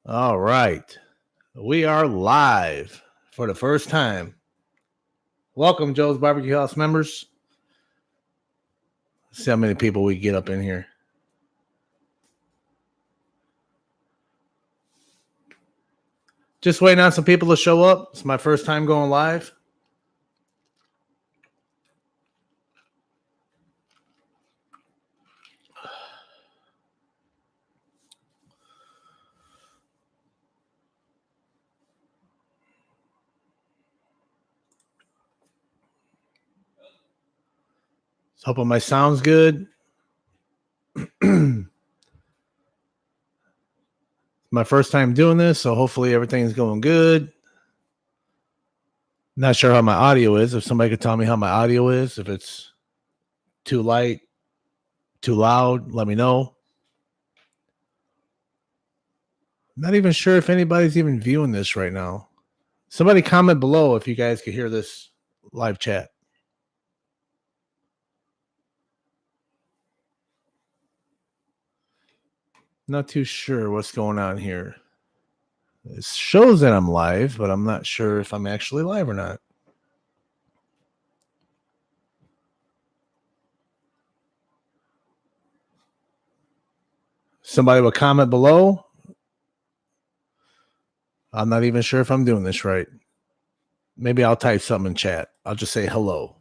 All right. We are live for the first time. Welcome, Joe's Barbecue House members. Let's see how many people we get up in here. Just waiting on some people to show up. It's my first time going live. Hoping my sound's good. My first time doing this, so hopefully everything's going good. Not sure how my audio is. If somebody could tell me how my audio is, if it's too light, too loud, let me know. Not even sure if anybody's even viewing this right now. Somebody comment below if you guys could hear this live chat. Not too sure what's going on here. It shows that I'm live, but I'm not sure if I'm actually live or not. Somebody will comment below. I'm not even sure if I'm doing this right. Maybe I'll type something in chat. I'll just say hello.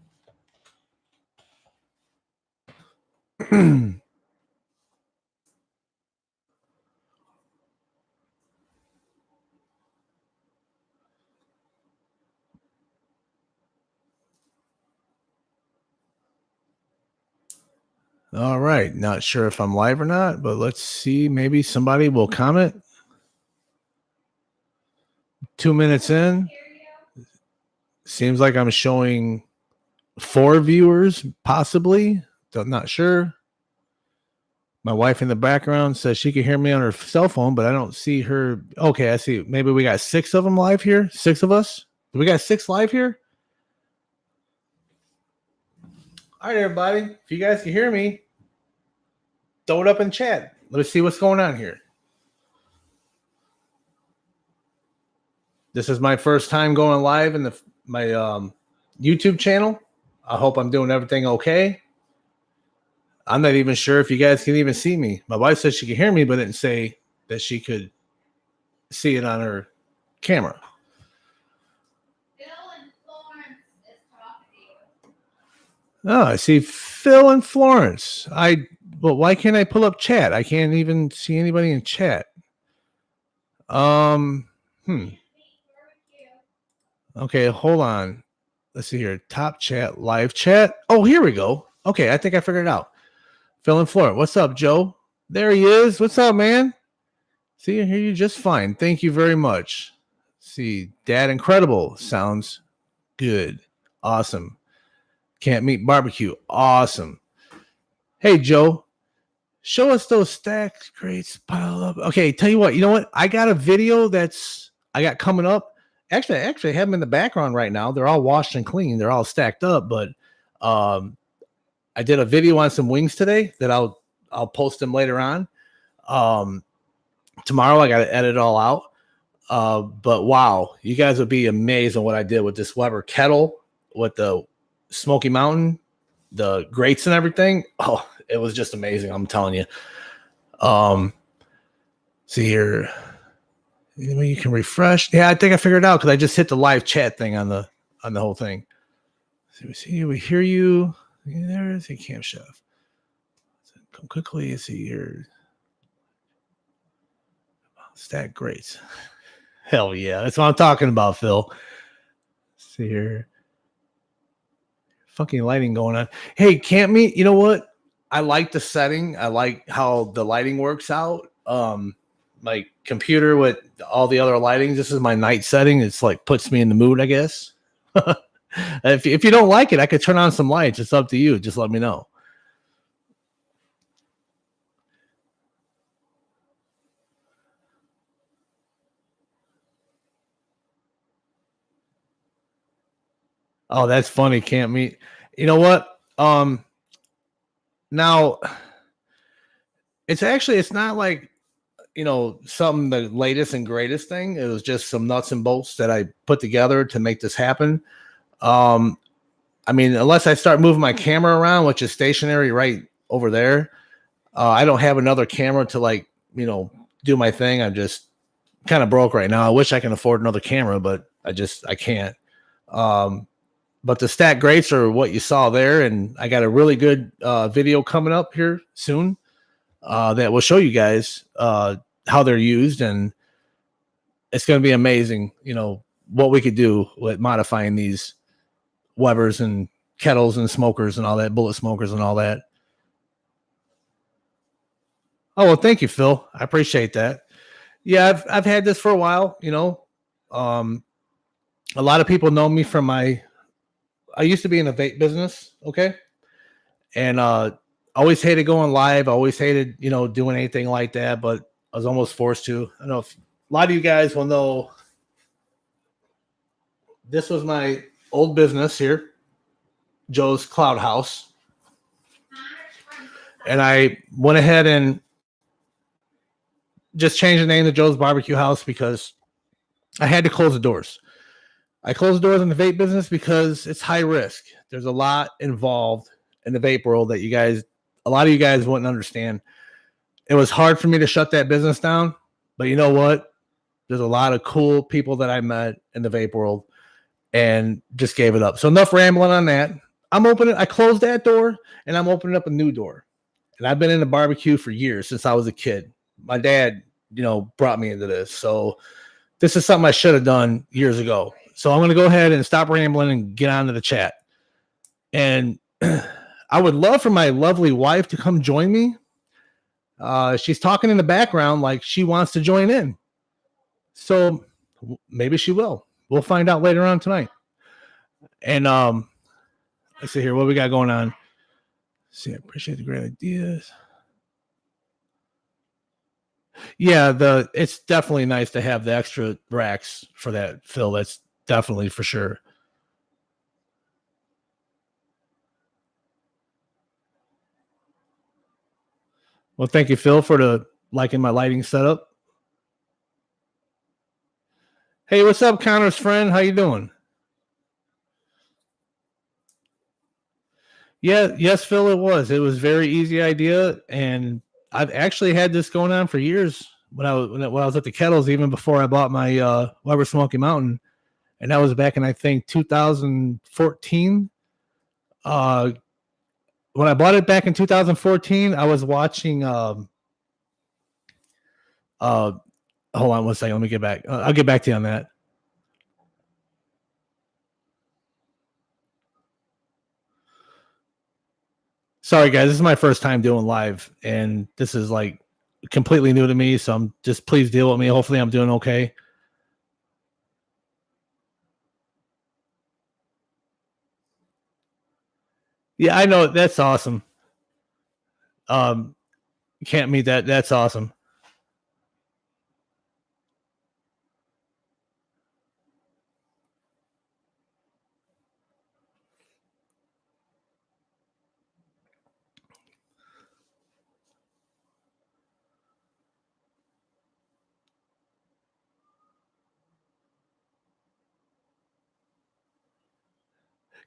All right. Not sure if I'm live or not, but let's see. Maybe somebody will comment. 2 minutes in. Seems like I'm showing 4 viewers, possibly. I'm not sure. My wife in the background says she can hear me on her cell phone, but I don't see her. Okay, I see. Maybe we got 6 of them live here. 6 of us. We got 6 live here. All right, everybody. If you guys can hear me, throw it up in chat. Let's see what's going on here. This is my first time going live in my YouTube channel. I hope I'm doing everything okay. I'm not even sure if you guys can even see me. My wife said she could hear me, but didn't say that she could see it on her camera. Phil and Florence is talking to you. Oh, I see Phil and Florence. Well, why can't I pull up chat? I can't even see anybody in chat. Okay, hold on. Let's see here. Top chat, live chat. Oh, here we go. Okay, I think I figured it out. Phil and Florence. What's up, Joe? There he is. What's up, man? See, I hear you just fine. Thank you very much. See, Dad Incredible sounds good. Awesome. Can't Meet Barbecue. Awesome. Hey, Joe, show us those stacked crates pile up. Okay, tell you what. You know what? I got a video I got coming up. Actually, I have them in the background right now. They're all washed and clean. They're all stacked up. But I did a video on some wings today that I'll post them later on. Tomorrow I got to edit it all out. But wow, you guys would be amazed on what I did with this Weber kettle with the Smoky Mountain, the grates and everything. Oh, it was just amazing. I'm telling you. See here. You can refresh. Yeah, I think I figured it out because I just hit the live chat thing on the whole thing. See, we hear you. Yeah, there is a Camp Chef. Come quickly. See here. Stack grates. Hell yeah. That's what I'm talking about, Phil. See here. Fucking lighting going on. Hey, Camp Meet, you know what? I like the setting. I like how the lighting works out. My computer with all the other lighting. This is my night setting. It's like puts me in the mood, I guess. If you don't like it, I could turn on some lights. It's up to you. Just let me know. Oh, that's funny. Camp Meet. You know what? Now it's not like something the latest and greatest thing. It was just some nuts and bolts that I put together to make this happen. I mean, unless I start moving my camera around, which is stationary right over there, I don't have another camera to do my thing. I'm just kind of broke right now. I wish I can afford another camera, but I can't. But the stat greats are what you saw there, and I got a really good video coming up here soon that will show you guys how they're used, and it's going to be amazing. What we could do with modifying these Webers and kettles and smokers and all that, bullet smokers and all that. Oh, well, thank you, Phil. I appreciate that. Yeah, I've had this for a while. A lot of people know me from I used to be in the vape business, okay, and always hated going live. Always hated doing anything like that, but I was almost forced to. I don't know if a lot of you guys will know. This was my old business here, Joe's Cloud House, and I went ahead and just changed the name to Joe's Barbecue House because I had to close the doors. I closed the doors in the vape business because it's high risk. There's a lot involved in the vape world that a lot of you guys wouldn't understand. It was hard for me to shut that business down, but you know what? There's a lot of cool people that I met in the vape world and just gave it up. So enough rambling on that. I closed that door and I'm opening up a new door. And I've been in the barbecue for years, since I was a kid. My dad, brought me into this. So this is something I should have done years ago. So I'm going to go ahead and stop rambling and get on to the chat. And I would love for my lovely wife to come join me. She's talking in the background like she wants to join in. So maybe she will. We'll find out later on tonight. And let's see here. What we got going on? See, I appreciate the great ideas. Yeah, it's definitely nice to have the extra racks for that, Phil. That's definitely for sure. Well, thank you, Phil, for liking my lighting setup. Hey, what's up, Connor's friend? How you doing? Yeah, yes, Phil, it was. It was very easy idea, and I've actually had this going on for years when I was at the kettles, even before I bought my Weber Smoky Mountain, and that was back in I think 2014. When I bought it back in 2014, I was watching. Hold on one second. Let me get back. I'll get back to you on that. Sorry, guys. This is my first time doing live, and this is like completely new to me. So please deal with me. Hopefully, I'm doing okay. Yeah, I know. That's awesome. Can't meet that. That's awesome.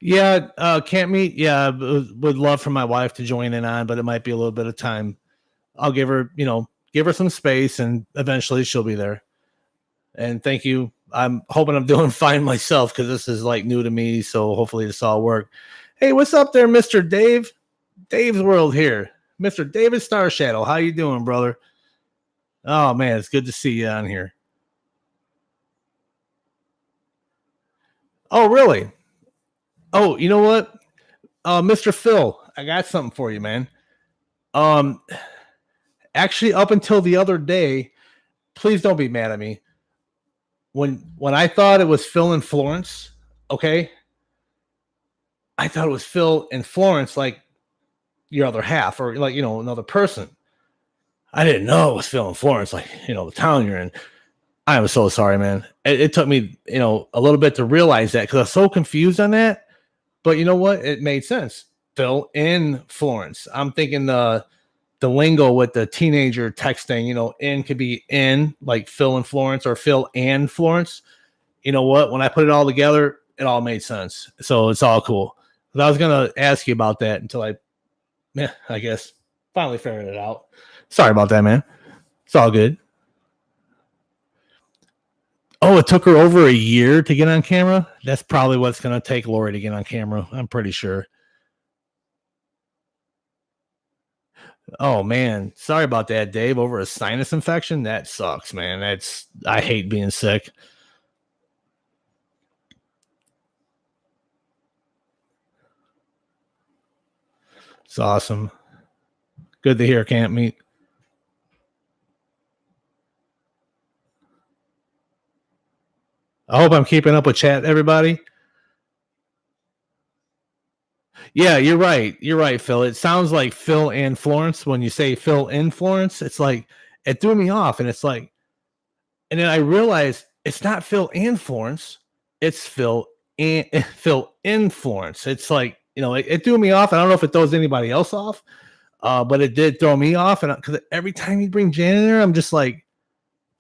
Yeah, can't meet. Yeah, would love for my wife to join in on, but it might be a little bit of time. I'll give her some space, and eventually she'll be there. And thank you. I'm hoping I'm doing fine myself because this is like new to me. So hopefully this all work. Hey, what's up there, Mr. Dave? Dave's World here. Mr. David Star Shadow. How you doing, brother? Oh man, it's good to see you on here. Oh, really? Oh, you know what? Mr. Phil, I got something for you, man. Actually, up until the other day, please don't be mad at me. When I thought it was Phil and Florence, okay, I thought it was Phil and Florence, like your other half, or like another person. I didn't know it was Phil and Florence, like the town you're in. I am so sorry, man. It took me a little bit to realize that because I was so confused on that. But you know what? It made sense. Phil and Florence. I'm thinking the the lingo with the teenager texting, in could be in like Phil and Florence or Phil and Florence. You know what? When I put it all together, it all made sense. So it's all cool. But I was going to ask you about that until I guess finally figured it out. Sorry about that, man. It's all good. Oh, it took her over a year to get on camera? That's probably what's going to take Lori to get on camera. I'm pretty sure. Oh man, sorry about that, Dave. Over a sinus infection, that sucks, man. I hate being sick. It's awesome. Good to hear, Camp Meet. I hope I'm keeping up with chat, everybody. Yeah, you're right. You're right, Phil. It sounds like Phil and Florence when you say Phil in Florence. It's like it threw me off, and it's like, and then I realized it's not Phil and Florence. It's Phil and Phil in Florence. It's like it threw me off. I don't know if it throws anybody else off, but it did throw me off. And because every time you bring Jan in there, I'm just like,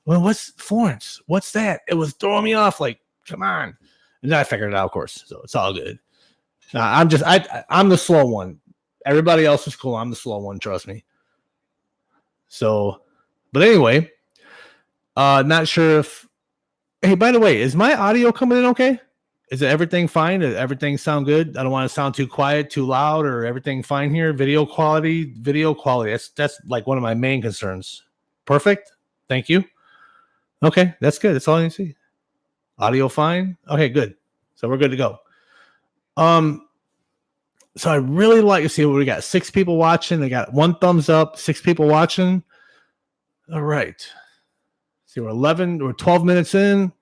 well, what's Florence? What's that? It was throwing me off. Like, come on. And then I figured it out, of course. So it's all good. I'm the slow one. Everybody else is cool. I'm the slow one. Trust me. So, but anyway, not sure if. Hey, by the way, is my audio coming in okay? Is everything fine? Does everything sound good? I don't want to sound too quiet, too loud, or everything fine here. Video quality. That's like one of my main concerns. Perfect. Thank you. Okay, that's good. That's all I need to see. Audio fine. Okay, good. So we're good to go. So I really like to see what we got. 6 people watching. They got 1 thumbs up. 6 people watching. All right. See, we're 12 minutes in.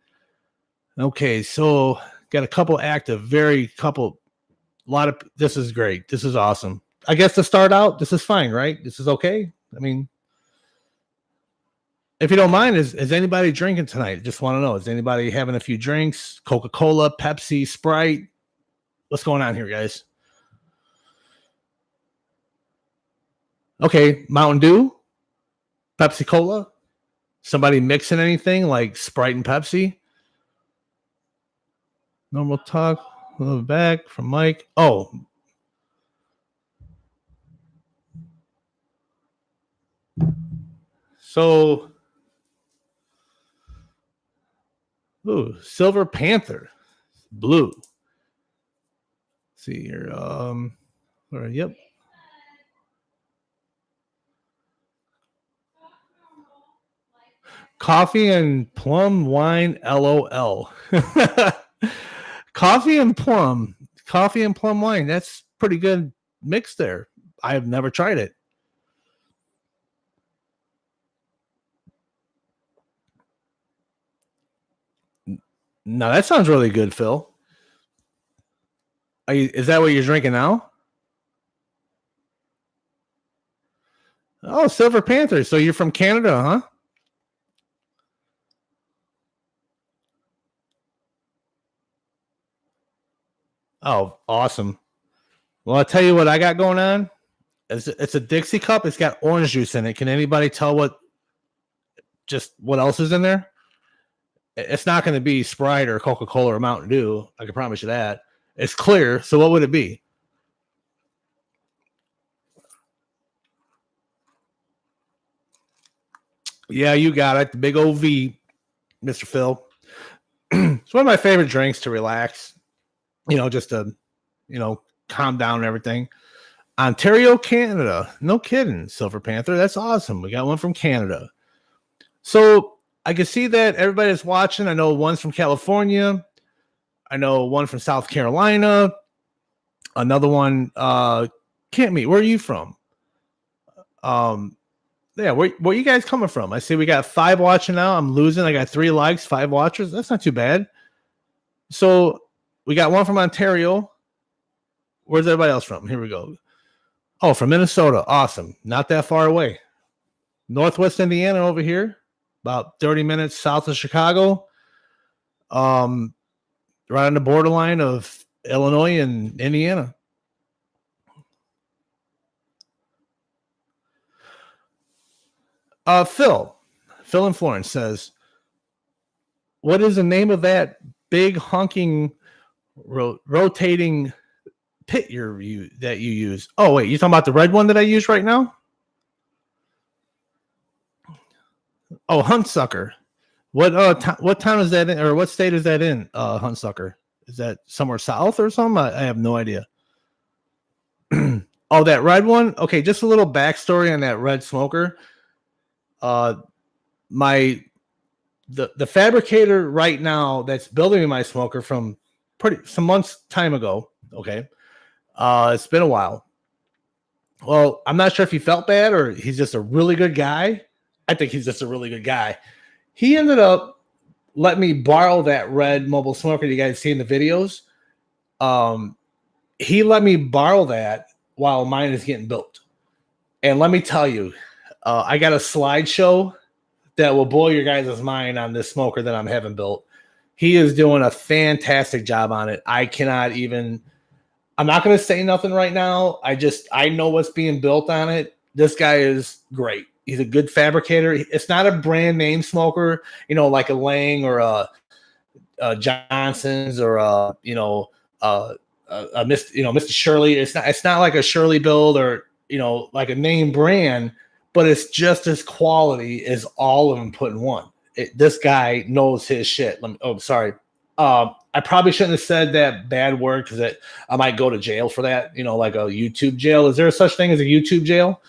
Okay, so got a couple active, this is great. This is awesome. I guess to start out, this is fine, right? This is okay. I mean, if you don't mind, is anybody drinking tonight? Just want to know. Is anybody having a few drinks? Coca-Cola, Pepsi, Sprite? What's going on here, guys? Okay, Mountain Dew, Pepsi Cola. Somebody mixing anything like Sprite and Pepsi? Normal talk. A little back from Mike. Oh. So, Silver Panther. Blue. Let's see here. Yep. Coffee and plum wine, LOL. Coffee and plum wine. That's pretty good mix there. I have never tried it. No, that sounds really good, Phil. Is that what you're drinking now? Oh, Silver Panther. So you're from Canada, huh? Oh, awesome. Well, I'll tell you what I got going on. It's a Dixie cup. It's got orange juice in it. Can anybody tell what else is in there? It's not going to be Sprite or Coca-Cola or Mountain Dew. I can promise you that. It's clear. So what would it be? Yeah, you got it. The big old V, Mr. Phil. It's one of my favorite drinks to relax. Just to, calm down and everything. Ontario, Canada. No kidding, Silver Panther. That's awesome. We got one from Canada. So I can see that everybody that's watching. I know one's from California. I know one from South Carolina. Another one, Can't Meet. Where are you from? Yeah, where you guys coming from? I see we got 5 watching now. I'm losing. I got 3 likes, 5 watchers. That's not too bad. So we got one from Ontario. Where's everybody else from? Here we go. Oh, from Minnesota. Awesome. Not that far away. Northwest Indiana over here. About 30 minutes south of Chicago. Right on the borderline of Illinois and Indiana. Phil in Florence says, what is the name of that big honking rotating pit that you use? Oh, wait, you talking about the red one that I use right now? Oh, Huntsucker. What town is that in, or what state is that in? Huntsucker. Is that somewhere south or something? I have no idea. Oh, that red one. Okay, just a little backstory on that red smoker. The fabricator right now that's building my smoker from some months time ago. Okay, it's been a while. Well, I'm not sure if he felt bad or he's just a really good guy. I think he's just a really good guy. He ended up letting me borrow that red mobile smoker you guys see in the videos. He let me borrow that while mine is getting built. And let me tell you, I got a slideshow that will blow your guys' mind on this smoker that I'm having built. He is doing a fantastic job on it. I'm not going to say nothing right now. I know what's being built on it. This guy is great. He's a good fabricator. It's not a brand name smoker, like a Lang or a Johnson's or Mr. Shirley. It's not like a Shirley build or like a name brand, but it's just as quality as all of them put in one. This guy knows his shit. Sorry. I probably shouldn't have said that bad word because I might go to jail for that, like a YouTube jail. Is there a such thing as a YouTube jail?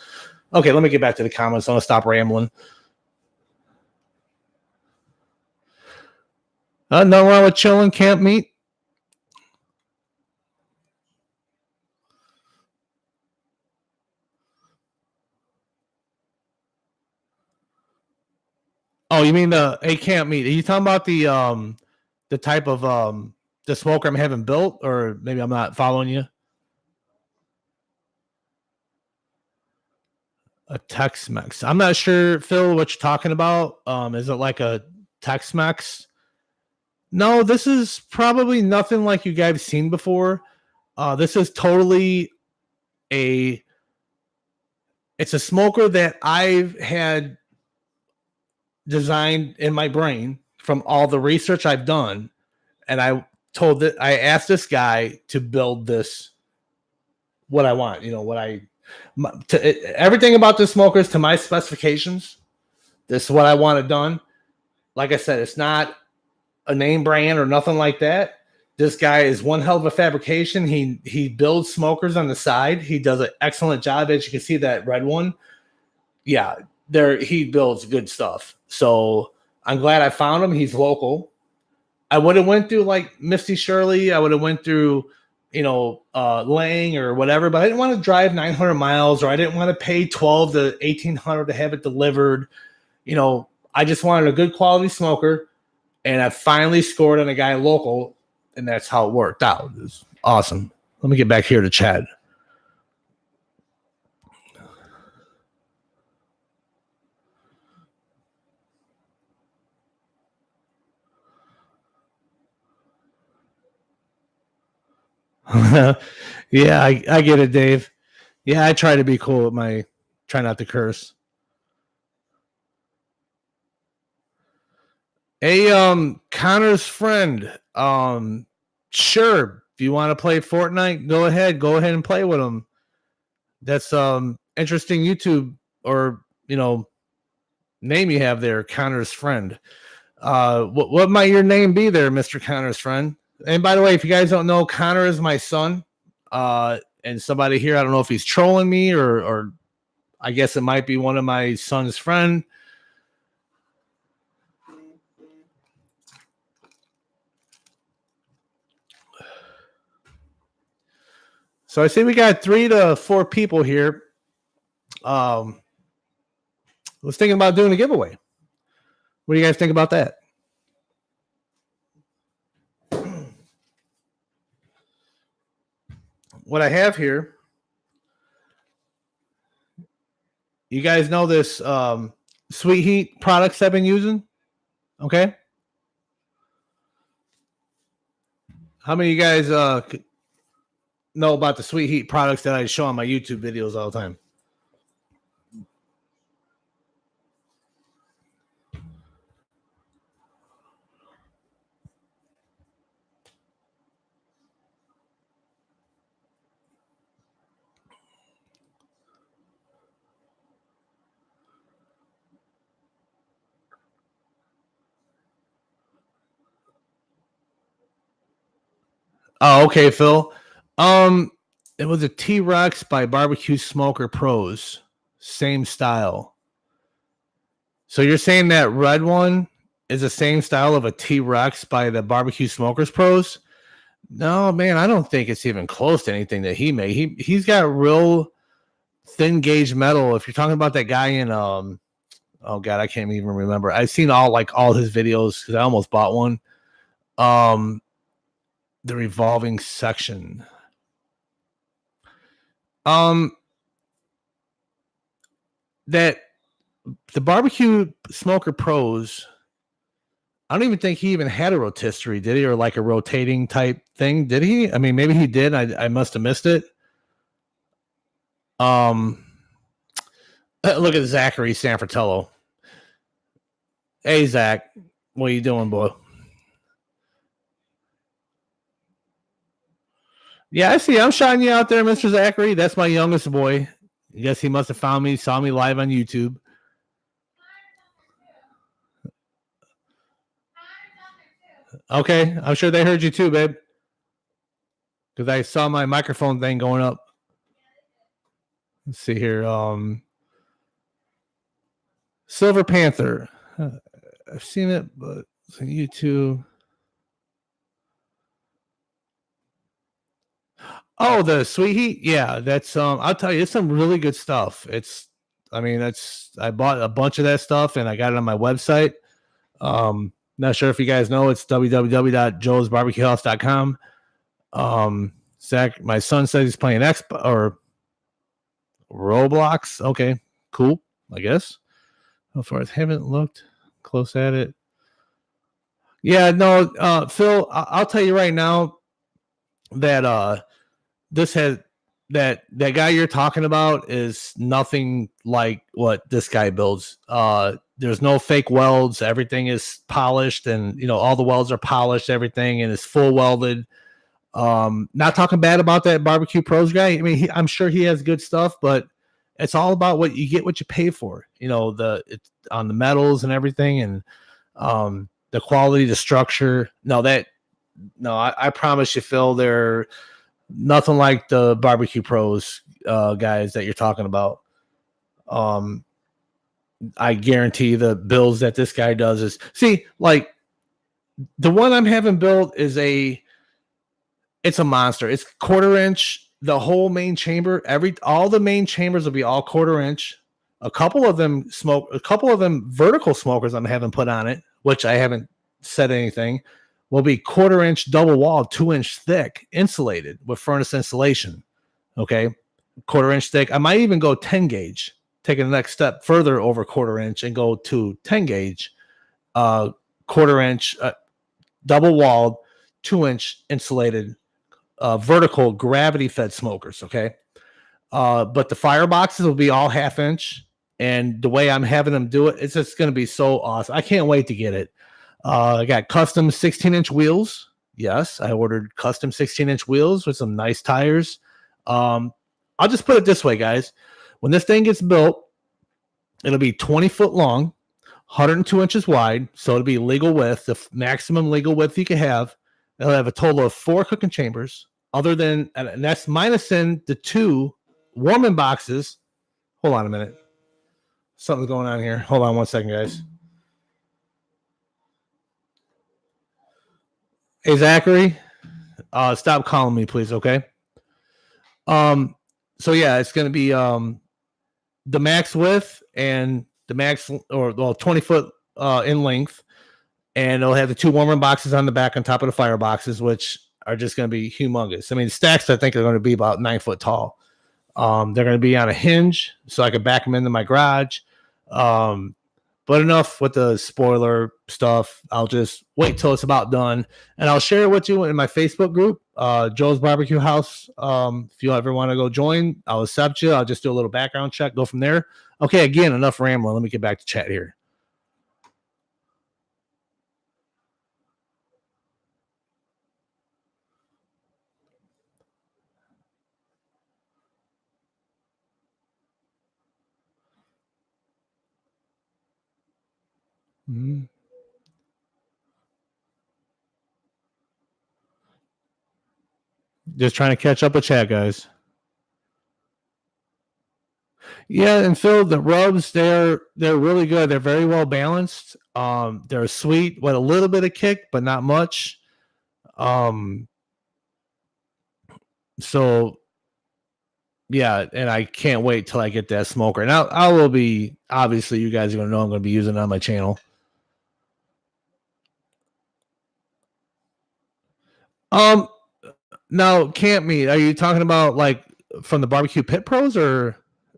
Okay, let me get back to the comments. I'm going to stop rambling. Nothing wrong with chilling, camp meat. Oh, you mean a camp meat? Are you talking about the type of the smoker I'm having built, or maybe I'm not following you? A Tex-Mex. I'm not sure, Phil, what you're talking about. Is it like a Tex-Mex? No, this is probably nothing like you guys have seen before. This is totally it's a smoker that I've had designed in my brain from all the research I've done. And I asked this guy to build this, what I want, everything about this smoker is to my specifications. This is what I wanted done. Like I said, it's not a name brand or nothing like that. This guy is one hell of a fabrication. He builds smokers on the side. He does an excellent job. As you can see, that red one. Yeah, he builds good stuff. So I'm glad I found him. He's local. I would have went through like Misty Shirley. I would have went through, Lang or whatever, but I didn't want to drive 900 miles or I didn't want to pay 12 to 1800 to have it delivered. I just wanted a good quality smoker, and I finally scored on a guy local, and that's how it worked out. It was awesome. Let me get back here to Chad. Yeah, I get it, Dave. Yeah, I try to be cool with try not to curse. Hey, Connor's friend. Sure. If you want to play Fortnite, go ahead and play with him. That's interesting YouTube or name you have there, Connor's friend. What might your name be there, Mr. Connor's friend? And by the way, if you guys don't know, Connor is my son. And somebody here, I don't know if he's trolling me or I guess it might be one of my son's friend. So I see we got 3 to 4 people here. Was thinking about doing a giveaway. What do you guys think about that? What I have here, you guys know this Sweet Heat products I've been using? Okay. How many of you guys know about the Sweet Heat products that I show on my YouTube videos all the time? Oh, okay, Phil. Um, it was a T-Rex by Barbecue Smoker Pros. Same style. So you're saying that red one is the same style of a T-Rex by the Barbecue Smokers Pros? No, man, I don't think it's even close to anything that he made. He's got real thin gauge metal. If you're talking about that guy in oh god, I can't even remember. I've seen all his videos because I almost bought one. Um, the revolving section. Um, that the Barbecue Smoker Pros. I don't even think he even had a rotisserie, did he? Or like a rotating type thing, did he? I mean, maybe he did. I must have missed it. Um, look at Zachary Sanfratello. Hey, Zach, what are you doing, boy? Yeah, I see. I'm shouting you out there, Mr. Zachary. That's my youngest boy. I guess he must have found me, saw me live on YouTube. Okay, I'm sure they heard you too, babe. Because I saw my microphone thing going up. Let's see here. Silver Panther. I've seen it, but it's on YouTube. Oh, the Sweet Heat. Yeah, that's I'll tell you, it's some really good stuff. I bought a bunch of that stuff and I got it on my website. Not sure if you guys know, it's www.joesbarbecuehouse.com. Zach, my son says he's playing Xbox or Roblox. Okay, cool. I guess. How far I haven't looked close at it. Yeah, no, Phil, I'll tell you right now that this has that guy you're talking about is nothing like what this guy builds. There's no fake welds. Everything is polished, and all the welds are polished. Everything and is full welded. Not talking bad about that Barbecue Pros guy. I mean, I'm sure he has good stuff, but it's all about what you get, what you pay for. It's on the metals and everything, and the quality, the structure. I promise you, Phil, they're nothing like the Barbecue Pros guys that you're talking about. I guarantee the builds that this guy does is like the one I'm having built is it's a monster. It's 1/4 inch. The whole main chamber, all the main chambers will be all 1/4 inch. A couple of them vertical smokers I'm having put on it, which I haven't said anything, will be 1/4 inch double wall, 2 inch thick, insulated with furnace insulation. Okay. 1/4 inch thick. I might even go 10 gauge, taking the next step further over 1/4 inch and go to 10 gauge, 1/4 inch, double walled, 2 inch insulated, vertical gravity fed smokers. Okay. But the fireboxes will be all 1/2 inch. And the way I'm having them do it, it's just going to be so awesome. I can't wait to get it. I got custom 16-inch wheels. Yes, I ordered custom 16-inch wheels with some nice tires. I'll just put it this way, guys. When this thing gets built, it'll be 20 foot long, 102 inches wide. So it'll be legal width, the maximum legal width you can have. It'll have a total of 4 cooking chambers, and that's minus in the 2 warming boxes. Hold on a minute. Something's going on here. Hold on one second, guys. Hey, Zachary, stop calling me, please. Okay. So yeah, it's going to be the max width and the max 20 foot in length, and it'll have the 2 warmer boxes on the back on top of the fire boxes, which are just going to be humongous. I mean, the stacks I think are going to be about 9 foot tall. They're going to be on a hinge, so I could back them into my garage. But enough with the spoiler stuff. I'll just wait till it's about done, and I'll share it with you in my Facebook group, Joe's Barbecue House. If you ever want to go join, I'll accept you. I'll just do a little background check, go from there. Okay, again, enough rambling. Let me get back to chat here. Mm-hmm. Just trying to catch up with chat, guys. Yeah, and Phil, the rubs they're really good. They're very well balanced. They're sweet with a little bit of kick, but not much. So yeah, and I can't wait till I get that smoker. And I will be, obviously you guys are gonna know I'm gonna be using it on my channel. Now camp meat. Are you talking about like from the barbecue pit pros or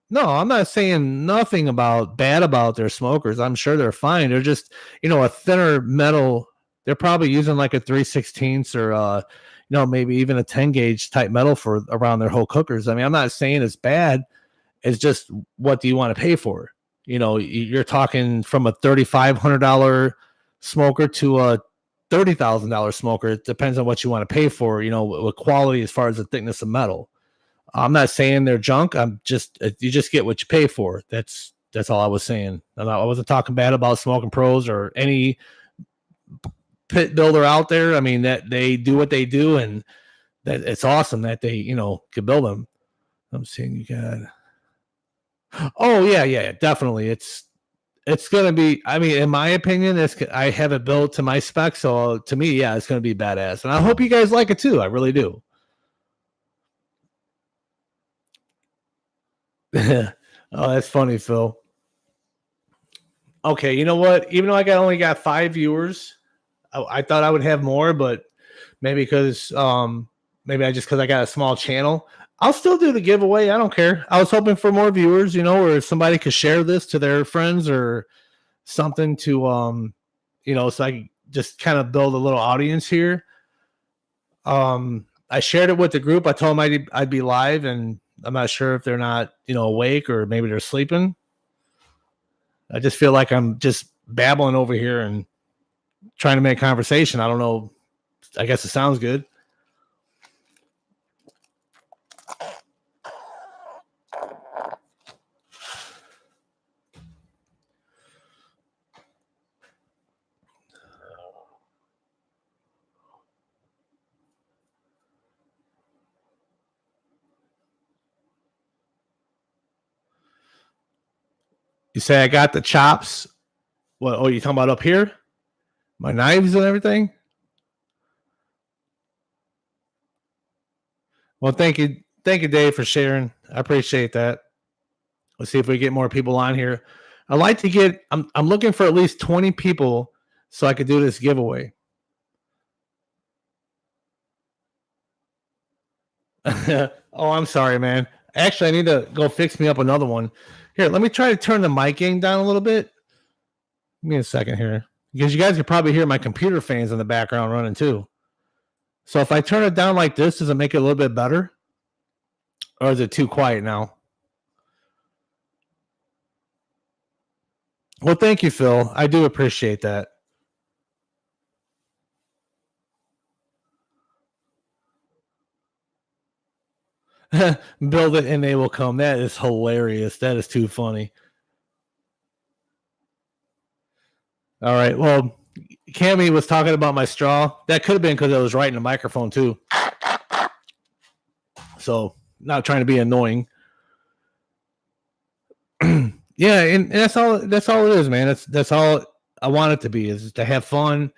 no? I'm not saying nothing about bad about their smokers. I'm sure they're fine. They're just a thinner metal. They're probably using like a 3/16 or maybe even a 10 gauge type metal for around their whole cookers. I mean, I'm not saying it's bad. It's just what do you want to pay for? You're talking from a $3,500 smoker to a $30,000 smoker. It depends on what you want to pay for, with quality as far as the thickness of metal. I'm not saying they're junk. I'm just you just get what you pay for. That's all I was saying. I wasn't talking bad about Smoking Pros or any pit builder out there. I mean that they do what they do, and that it's awesome that they could build them. I'm seeing you got. Oh yeah, definitely. It's gonna be. I mean, in my opinion, I have it built to my specs, so to me, yeah, it's gonna be badass, and I hope you guys like it too. I really do. Oh, that's funny, Phil. Okay, you know what? Even though only got 5 viewers, I thought I would have more, but maybe because because I got a small channel. I'll still do the giveaway. I don't care. I was hoping for more viewers, or somebody could share this to their friends or something to so I can just kind of build a little audience here. I shared it with the group. I told them I'd be live, and I'm not sure if they're not awake or maybe they're sleeping. I just feel like I'm just babbling over here and trying to make conversation. I don't know. I guess it sounds good. You say I got the chops. What? Oh, you talking about up here? My knives and everything? Well, thank you. Thank you, Dave, for sharing. I appreciate that. Let's see if we get more people on here. I'd like to get, I'm looking for at least 20 people so I could do this giveaway. Oh, I'm sorry, man. Actually, I need to go fix me up another one. Here, let me try to turn the mic gain down a little bit. Give me a second here. Because you guys could probably hear my computer fans in the background running too. So if I turn it down like this, does it make it a little bit better? Or is it too quiet now? Well, thank you, Phil. I do appreciate that. Build it and they will come. That is hilarious. That is too funny. All right. Well, Cammy was talking about my straw. That could have been because I was right in the microphone too. So not trying to be annoying. Yeah, and that's all. That's all it is, man. That's all I want it to be is to have fun.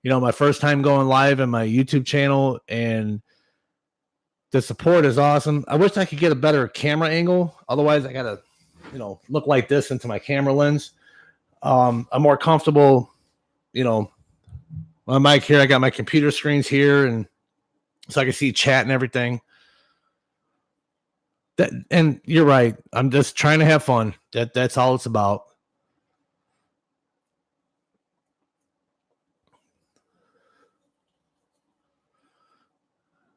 My first time going live in my YouTube channel, and the support is awesome. I wish I could get a better camera angle. Otherwise, I gotta, look like this into my camera lens. I'm more comfortable, my mic here. I got my computer screens here, and so I can see chat and everything. And you're right. I'm just trying to have fun. That's all it's about.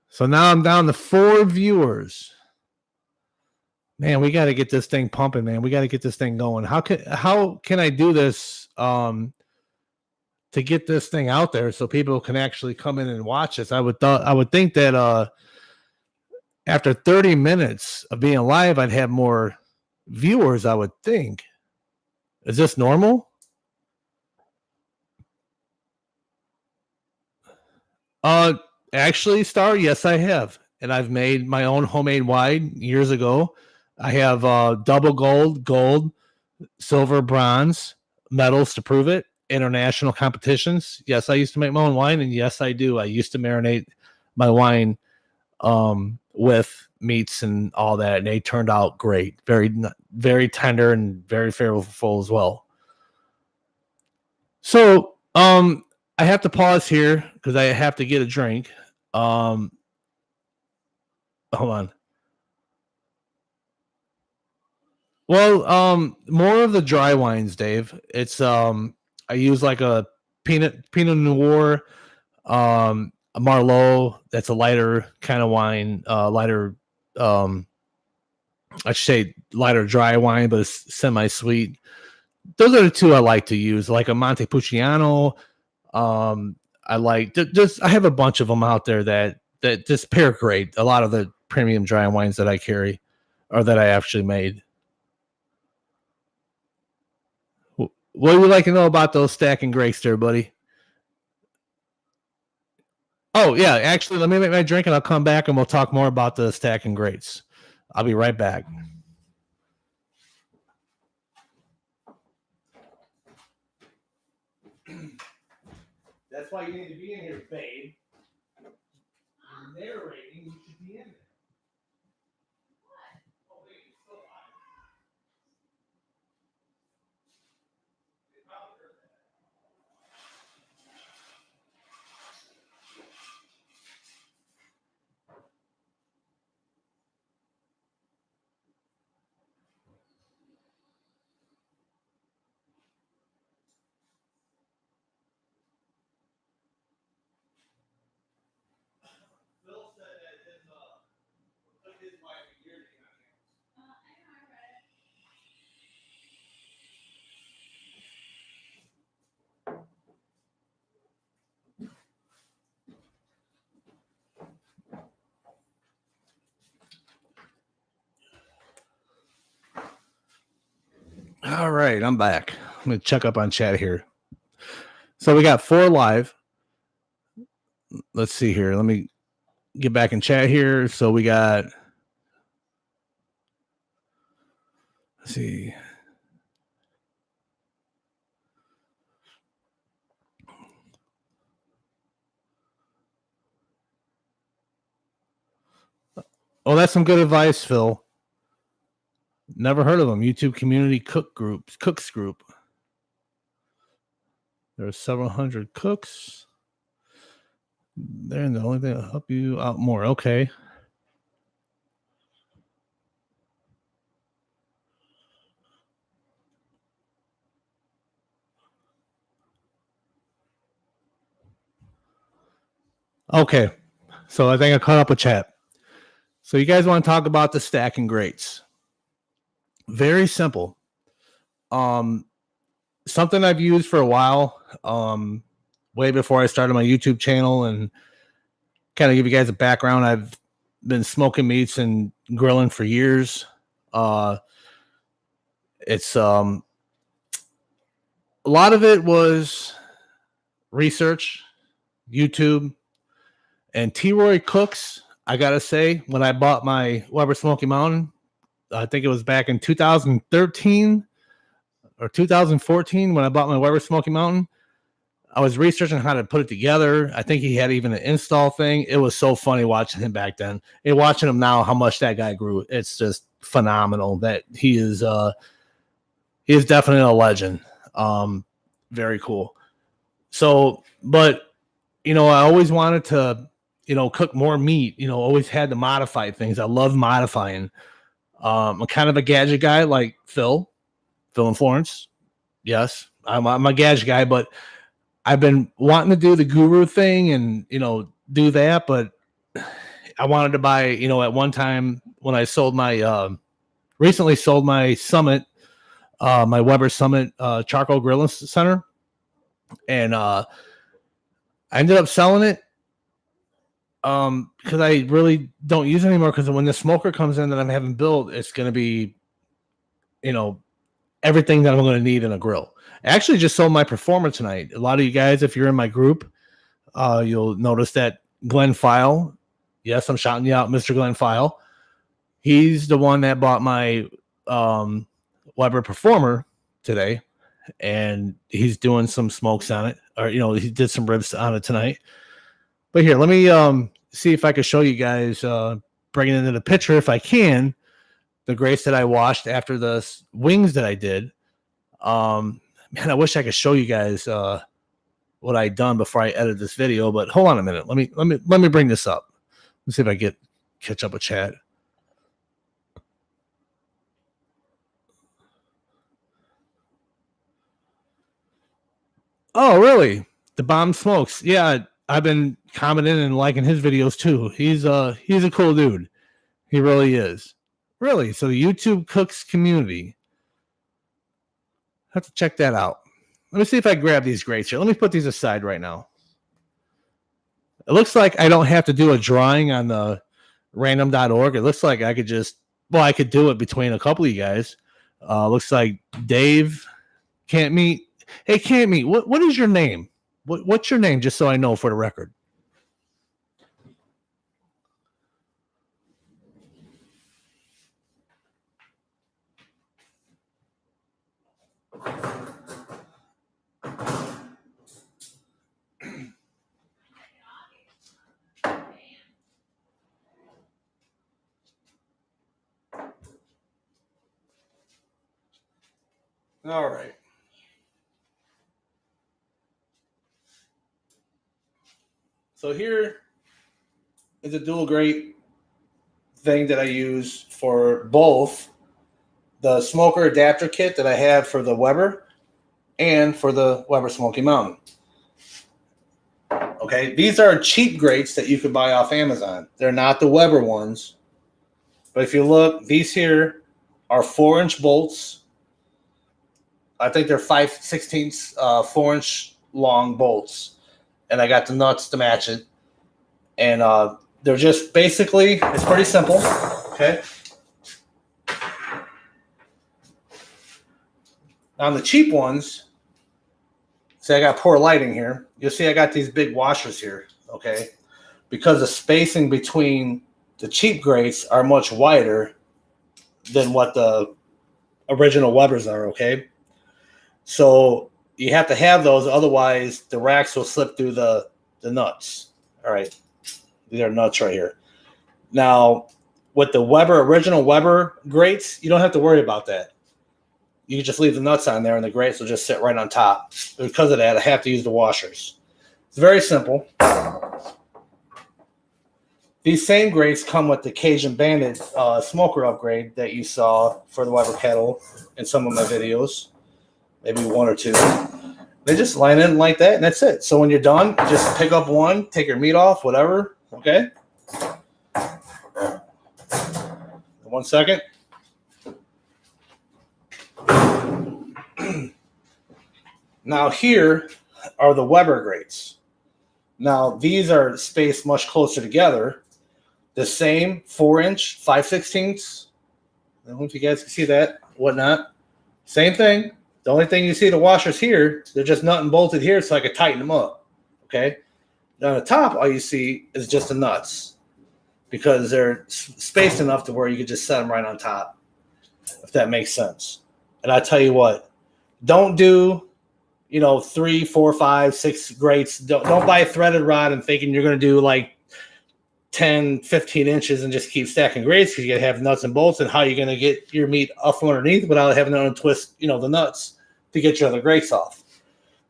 So now I'm down to 4 viewers. Man, we got to get this thing pumping, man. We got to get this thing going. How can I do this to get this thing out there so people can actually come in and watch this? I would think that after 30 minutes of being live, I'd have more viewers, I would think. Is this normal? Actually, Star, yes, I have. and I've made my own homemade wine years ago. I have double gold, silver, bronze medals to prove it. International competitions. Yes, I used to make my own wine, and yes, I do. I used to marinate my wine with meats and all that, and they turned out great. Very tender and very flavorful as well. So, I have to pause here because I have to get a drink. Hold on. Well, more of the dry wines, Dave. It's I use like a Pinot Noir, a Merlot. That's a lighter kind of wine, lighter. I should say lighter dry wine, but it's semi-sweet. Those are the two I like to use, like a Montepulciano. I like just I have a bunch of them out there that just pair great. A lot of the premium dry wines that I carry or that I actually made. What do you like to know about those stacking grapes there, buddy? Oh yeah, actually, let me make my drink and I'll come back and we'll talk more about the stacking grapes. I'll be right back. That's why you need to be in here, babe. You're narrating, you should be in there. Oh, wait, it's still on. They probably heard that. Phil said that took his wife a year to get on here. I know, I read it. All right, I'm back. I'm gonna check up on chat here. So we got 4 live. Let's see here. Let me get back in chat here. So we got. Let's see. Oh, that's some good advice, Phil. Never heard of them. YouTube community cooks group. There are several hundred cooks. They're the only thing that'll help you out more. Okay. Okay. So I think I caught up with chat. So you guys want to talk about the stacking grades? Very simple. Something I've used for a while. Way before I started my YouTube channel, and kind of give you guys a background. I've been smoking meats and grilling for years. It's a lot of it was research, YouTube, and T-Roy Cooks. I gotta say, when I bought my Weber Smoky Mountain, I think it was back in 2013 or 2014 when I bought my Weber Smoky Mountain. I was researching how to put it together. I think he had even an install thing. It was so funny watching him back then and watching him now, how much that guy grew. It's just phenomenal that he is definitely a legend. Very cool. So, but I always wanted to, cook more meat, always had to modify things. I love modifying. I'm kind of a gadget guy like Phil and Florence. Yes, I'm a gadget guy, but I've been wanting to do the guru thing and, do that. But I wanted to buy, at one time when I sold my, recently sold my Summit, my Weber Summit charcoal grilling center. And I ended up selling it because I really don't use it anymore, because when the smoker comes in that I'm having built, it's going to be, everything that I'm going to need in a grill. I actually just sold my Performer tonight. A lot of you guys, if you're in my group, you'll notice that Glenn File. Yes, I'm shouting you out, Mr. Glenn File. He's the one that bought my Weber Performer today, and he's doing some smokes on it, or he did some ribs on it tonight. But here, let me see if I can show you guys, bring it into the picture if I can, the grates that I washed after the wings that I did. Man, I wish I could show you guys what I done before I edit this video, but hold on a minute. Let me bring this up. Let's see if I catch up with chat. Oh, really? The Bomb Smokes. Yeah, I've been commenting and liking his videos too. He's a cool dude. He really is. Really. So the YouTube Cooks community. Have to check that out. Let me see if I grab these grates here. Let me put these aside right now. It looks like I don't have to do a drawing on the random.org. It looks like I could I could do it between a couple of you guys. Looks like Dave Can't Meet. Hey, Can't Meet, what is your name? What's your name, just so I know for the record? All right. So here is a dual grate thing that I use for both the smoker adapter kit that I have for the Weber and for the Weber Smoky Mountain. Okay, these are cheap grates that you could buy off Amazon. They're not the Weber ones. But if you look, these here are 4-inch bolts. I think they're 5/16 4-inch long bolts. And I got the nuts to match it. And they're just basically, it's pretty simple. Okay. On the cheap ones, see, I got poor lighting here. You'll see I got these big washers here, okay? Because the spacing between the cheap grates are much wider than what the original Webers are, okay? So you have to have those, otherwise the racks will slip through the nuts. All right, these are nuts right here. Now, with the original Weber grates, you don't have to worry about that. You can just leave the nuts on there and the grates will just sit right on top. Because of that, I have to use the washers. It's very simple. These same grates come with the Cajun Bandit smoker upgrade that you saw for the Weber kettle in some of my videos, maybe one or two. They just line in like that, and that's it. So when you're done, just pick up one, take your meat off, whatever, okay? 1 second. Now here are the Weber grates. Now these are spaced much closer together. The same 4-inch 5/16. I don't know if you guys can see that, whatnot. Same thing. The only thing you see the washers here, they're just nut and bolted here so I can tighten them up. Okay. Now on the top, all you see is just the nuts because they're spaced enough to where you can just set them right on top, if that makes sense. And I tell you what, don't do 3, 4, 5, 6 grates. Don't buy a threaded rod and thinking you're going to do like 10, 15 inches and just keep stacking grates because you got to have nuts and bolts. And how you're going to get your meat up from underneath without having to untwist, the nuts to get your other grates off.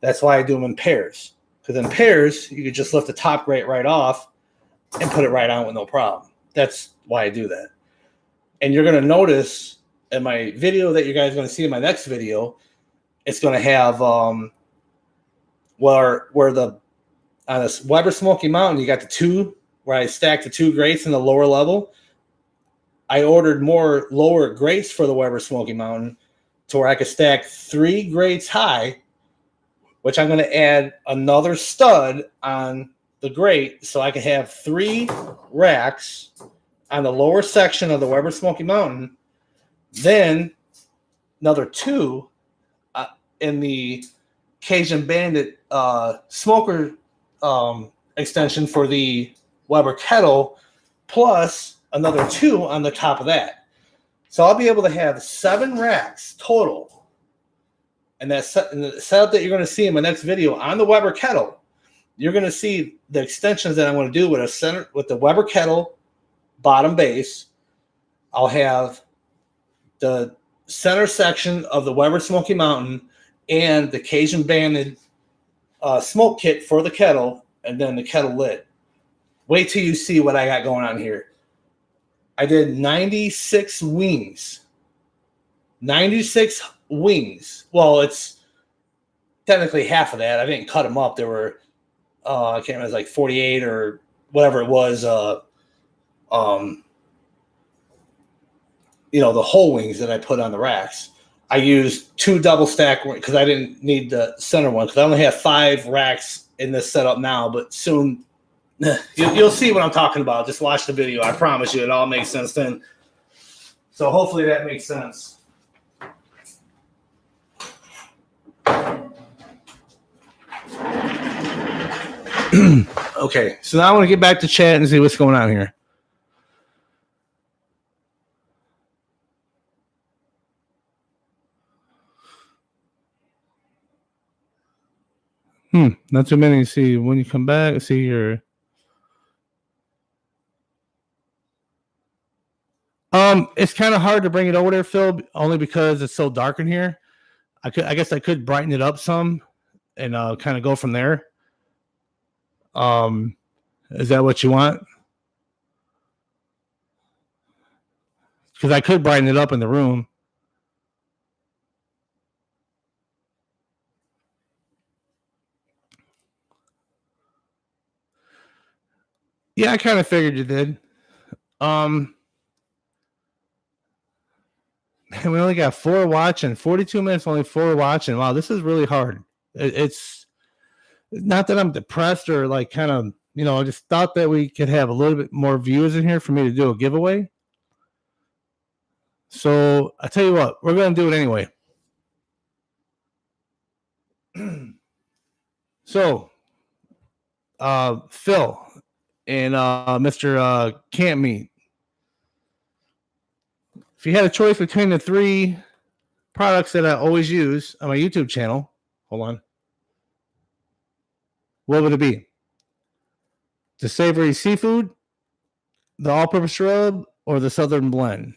That's why I do them in pairs. Because in pairs, you could just lift the top grate right off and put it right on with no problem. That's why I do that. And you're going to notice in my video that you guys are going to see in my next video, it's going to have where on this Weber Smoky Mountain, you got the two where I stacked the 2 grates in the lower level. I ordered more lower grates for the Weber Smoky Mountain to where I could stack 3 grates high, which I'm going to add another stud on the grate so I can have 3 racks on the lower section of the Weber Smoky Mountain, then another 2 in the Cajun Bandit smoker extension for the Weber kettle plus another 2 on the top of that. So I'll be able to have 7 racks total. And the setup that you're going to see in my next video on the Weber kettle, you're going to see the extensions that I'm going to do with the Weber kettle bottom base. I'll have the center section of the Weber Smoky Mountain and the Cajun banded smoke kit for the kettle, and then the kettle lid. Wait till you see what I got going on here. I did 96 wings. 96 wings. Well, it's technically half of that. I didn't cut them up. There were, I can't remember, it was like 48 or whatever it was. The whole wings that I put on the racks. I used 2 double stack because I didn't need the center one because I only have 5 racks in this setup now, but soon you'll see what I'm talking about. Just watch the video. I promise you it all makes sense then. So hopefully that makes sense. Okay, so now I want to get back to chat and see what's going on here. Not too many. See, when you come back, see your. It's kind of hard to bring it over there, Phil, only because it's so dark in here. I guess I could brighten it up some, and kind of go from there. Is that what you want? Because I could brighten it up in the room. Yeah, I kind of figured you did. Man, we only got 4 watching, 42 minutes, only 4 watching. Wow, this is really hard. It's not that I'm depressed or like kind of, I just thought that we could have a little bit more viewers in here for me to do a giveaway. So I tell you what, we're going to do it anyway. So, Phil and Mr. Can't Meet. If you had a choice between the 3 products that I always use on my YouTube channel, hold on, what would it be? The savory seafood, the all-purpose rub, or the southern blend?